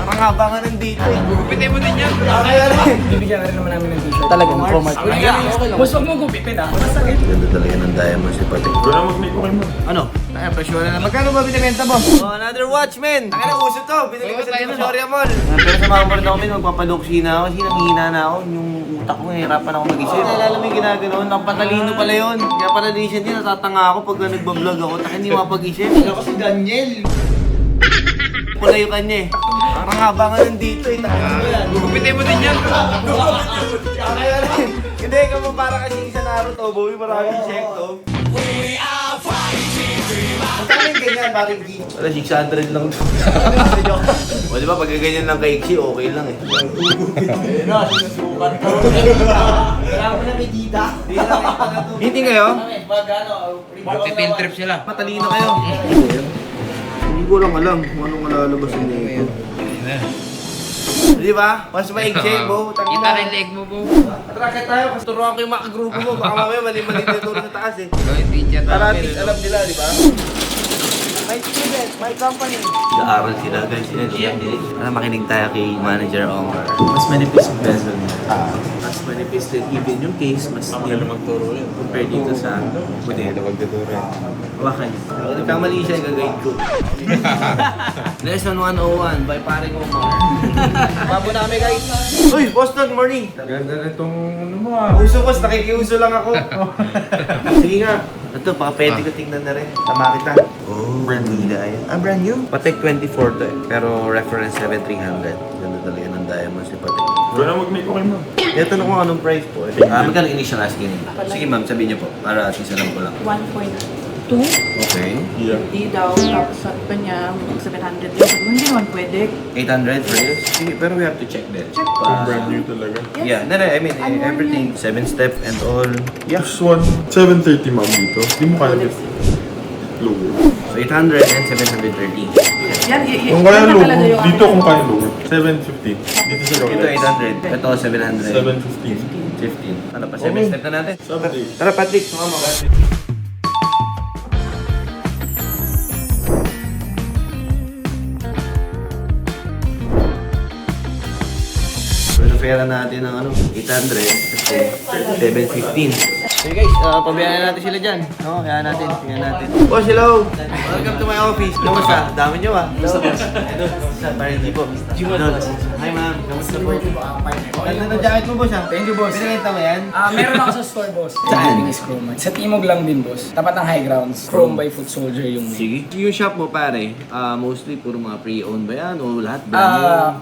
Parang haba nga nandito eh. Gugupitin mo din yan. Kaya rin. Bibigyan ka rin naman namin ng t-shirt. Talagang Cromart. Boss, wag mo gupitin ah. Masakit. Ganda talaga ng diamonds ni Patek. Wala mag-make ko kayo mo. Ano? Kaya presyo na. Magkano ba binibenta mo? Oh, another watch, men. Taka na, uso to. Binili ko sa Divisoria Mall. Pero sa mga board ako, men, magpapaluksi na ako. Kasi nanghihina na ako. Yung utak ko, nahihirapan ako mag-isip. Naalala mo yung ginaganoon? Napatalino pala yun. Kaya pala recently, natatanga ako pag nagbablog ako. Taka hindi mapag-isip. Ako si Daniel. Pula yung kanya eh. Parang haba nga nandito eh. Taka mo yan. Gugupitin mo din yan. Kaya rin. Hindi, ka mo para kasi sa Naruto, Bowie, maraming check to. Magkano yung ganyan, paring G? Wala, 600 lang to. O diba, pag ganyan lang kay Ixi, okay lang eh. Ayun na, sinusukan ko. Kailangan ko na may dita. Meeting kayo? Pipil trip sila. Matalino kayo. Hindi ko lang alam kung anong malalabas nito. Di ba? Mas maigsi, Bo. Kita rin leg mo, Bo. Atrakit tayo, kasi turuan ko yung mga grupo mo. Baka mamaya mali-mali na turo sa taas eh. Ikaw yung teacher Para at namin. least alam nila, di ba? My student, my company. Nag-aaral sila, guys. Para makinig tayo kay Manager Omar. Mas manipis yung bezel niya. Mas manipis din. Even yung case, mas thin magturo yan. compare dito sa modelo. magtuturo yan. Hawakan. Kung nagkamali siya, gagawin ko. Lesson 101 by paring Omar. Babo na kami, guys. Uy, Boston, morning. Ganda na itong ano mo ah. Uso, boss. Nakikiuso lang ako. Sige nga. Ito, baka pwede ko tingnan na rin. Tama kita. Oh, brand new na yan. Ah, brand new? Patek 24 to eh. Pero reference 7300. Ganda talaga ng diamonds ni Patek. Wala mag-make ko kayo mo. Kaya tanong ko anong price po. Magkano initial asking? Sige ma'am, sabihin niyo po. Para at least alam ko lang. 1.2. Okay. Yeah. Hindi daw. Tapos sabi pa niya, 700 lang. Sabi ko, hindi naman pwede. 800 for this? Sige, pero we have to check that. Check Yung pa. brand new talaga. Yeah, no, I mean, everything. 7-step and all. Yeah. This one, 730 ma'am dito. Hindi mo kaya dito. Lower. So 800 and 730. Yan, Kung kaya yan na lower, talaga yung dito kung kaya lower. 750. Dito sa Ito Rolex. 800. Ito 700. 750. 15. Ano pa? 7-step na natin. Sabi. Tara, Patrick. Sumama ka. Pera natin ng ano, 800 kasi 715. Okay guys, pabayaan natin sila dyan. No, hayaan natin, tingnan natin. Boss, hello! Welcome to my office. Kamusta? Dami nyo ah. Kamusta boss? Kamusta? Parang hindi po. Hi ma'am, kamusta po? Ganda ng jacket mo boss ah. Thank you, boss. Pinakita mo yan? Meron ako sa store, boss. Saan? Is Cromart. Sa Timog lang din, boss. Tapat ng High Grounds. Chrome by Foot Soldier yung name. Sige. Yung shop mo pare, mostly puro mga pre-owned ba yan o lahat?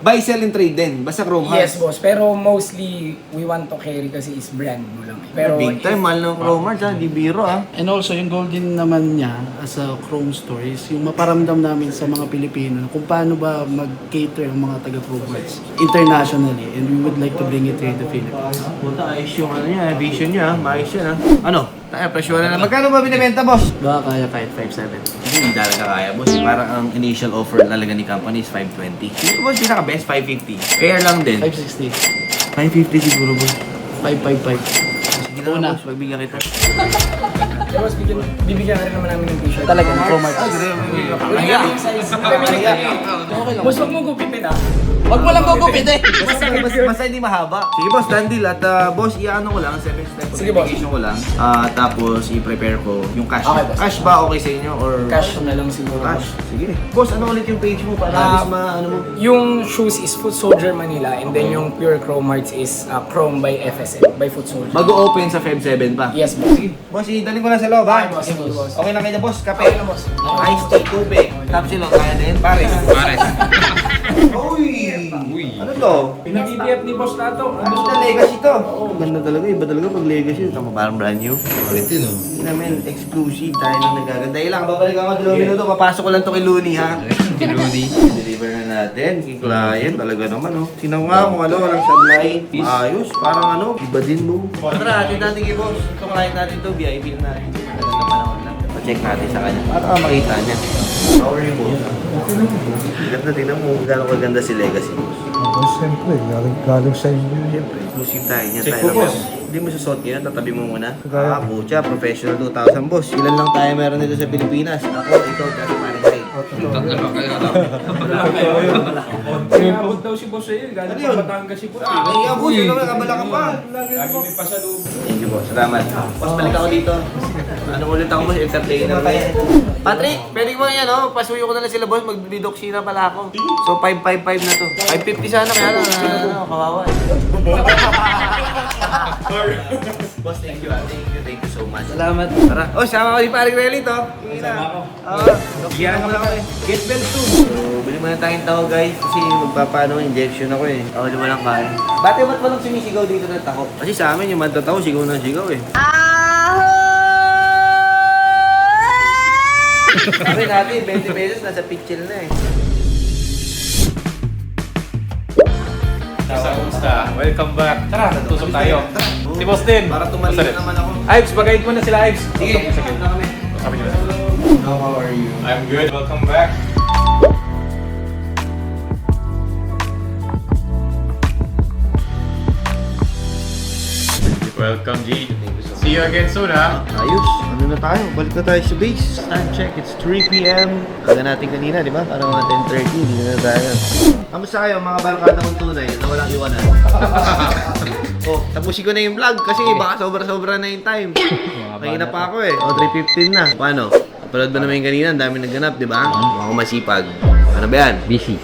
Buy, sell, and trade din. Basta Chrome Hearts. Yes, boss. Pero mostly, we want to carry kasi is brand mo lang. Pero Big time, mahal ng Chrome Hearts ha. Di biro ah. And also, yung goal din naman niya as a Chrome store is yung maparamdam namin sa mga Pilipino kung paano ba mag-cater ang mga taga-Chrome Hearts internationally, and we would like to bring it here in the Philippines. Punta, ayos yung ano niya, vision niya. Maayos yan ha. Ano? Tayo, presyo na lang. Magkano ba binibenta boss? Baka kaya kahit 5.7. Hindi talaga kaya boss. Parang ang initial offer talaga ni company is 520. Siguro boss, pinaka-best 550. Fair lang din. 5.60. 550 siguro boss. 5.55. Sige na Una. boss, magbigyan kita. boss, bibigyan ka rin naman namin ng t-shirt. Talagang Cromart. Boss, wag mo gupitin ah. Wag mo lang gugupit eh! Basta hindi mahaba. Sige boss, done deal. At boss, i-ano ko lang, 7-step Sige, boss. communication ko lang. Tapos i-prepare ko yung cash. Okay, boss. Cash ba okay sa inyo or Cash na lang siguro. Cash. Sige. Boss, ano ulit yung page mo para at least ano mo? Yung shoes is Foot Soldier Manila, and then yung pure Cromarts is Chrome by FSL, by Foot Soldier. Mag-open sa Feb 7 pa. Yes, boss. Boss, idalhin ko na sa loob ha. Okay, boss. Sige, boss. Okay na kayo boss, kape. Okay na, boss. Ice tea, tubig. Tapos sila, kaya din? Pares. Pares. Uy! Ano to? Pinag-BBF ni Boss Tato. Ano to? Legacy to? Oo, ganda talaga. Iba talaga pag legacy. Ito parang brand new. Quality no? Hindi namin exclusive tayo nang nagaganda. Ilang, babalik ako 2 minuto. Papasok ko lang to kay Looney ha. Kiluni. Deliver na natin kay client. Talaga naman oh. Sinaw nga kung ano, walang sablay. Ayos, parang ano, iba din mo. Tara, atin natin kay boss. Ito client natin to, VIP na natin. Talaga na panahon lang. Pa-check natin sa kanya. Para makita niya. How are you boss? Ganda, tingnan mo kung gano'ng kaganda si Legacy boss. Siyempre, galing sa inyo. Siyempre, exclusive tayo niya. Check Tayo po, lang. boss. Hindi mo susuot ngayon, tatabi mo muna. Pucha, professional 2,000 boss. Ilan lang tayo meron dito sa Pilipinas? Ako, ikaw, kasi parang Abot daw si Boss eh. Galing pa Batangas si Boss. Ay, boss, ano ka, kabala ka pa. Lagi may pasalubong. Thank you, boss. Salamat. Boss, balik ako dito. Ano ulit ako, boss? Entertainer. Patrick, pwede ko yan, no? Pasuyo ko na lang sila, boss. Magbidoksina pala ako. So, 555 na to. 550 sana, kaya lang, kawawa eh. Boss, thank you. Thank you so much. Salamat. Tara. Oh, sama ko si Paring Relly to. Sama ko. Bigyan mo lang ako eh. Get bell too. So, bili muna tayong tao guys kasi magpapaano injection ako eh. Ako naman lang kain. Ba't walang sumisigaw dito ng taho? Kasi sa amin yung matataho sigaw na sigaw eh. Sabi natin, 20 pesos nasa pitchel na eh. Kamusta? Welcome back. Tara, tusok tayo. Si Boss din. Para tumalino naman ako. Ives, bagay mo na sila, Ives. Sige, na kami. Sabi nyo na. How are you? I'm good. Welcome back. Welcome, G. See you again soon, ha? Ayos, ano na tayo? Balik na tayo sa base. Time check, it's 3 p.m. Aga natin kanina, di ba? Parang mga 10:30, hindi na tayo. Kamusta kayo mga barkada kong tunay na walang iwanan? Oh, tapusin ko na yung vlog kasi baka sobra-sobra na yung time. Mahina pa ako eh. Oh, 3:15 na. Paano? Apaload ba naman yung kanina? Ang dami nagganap, di ba? Ako masipag. Ano ba yan? Busy.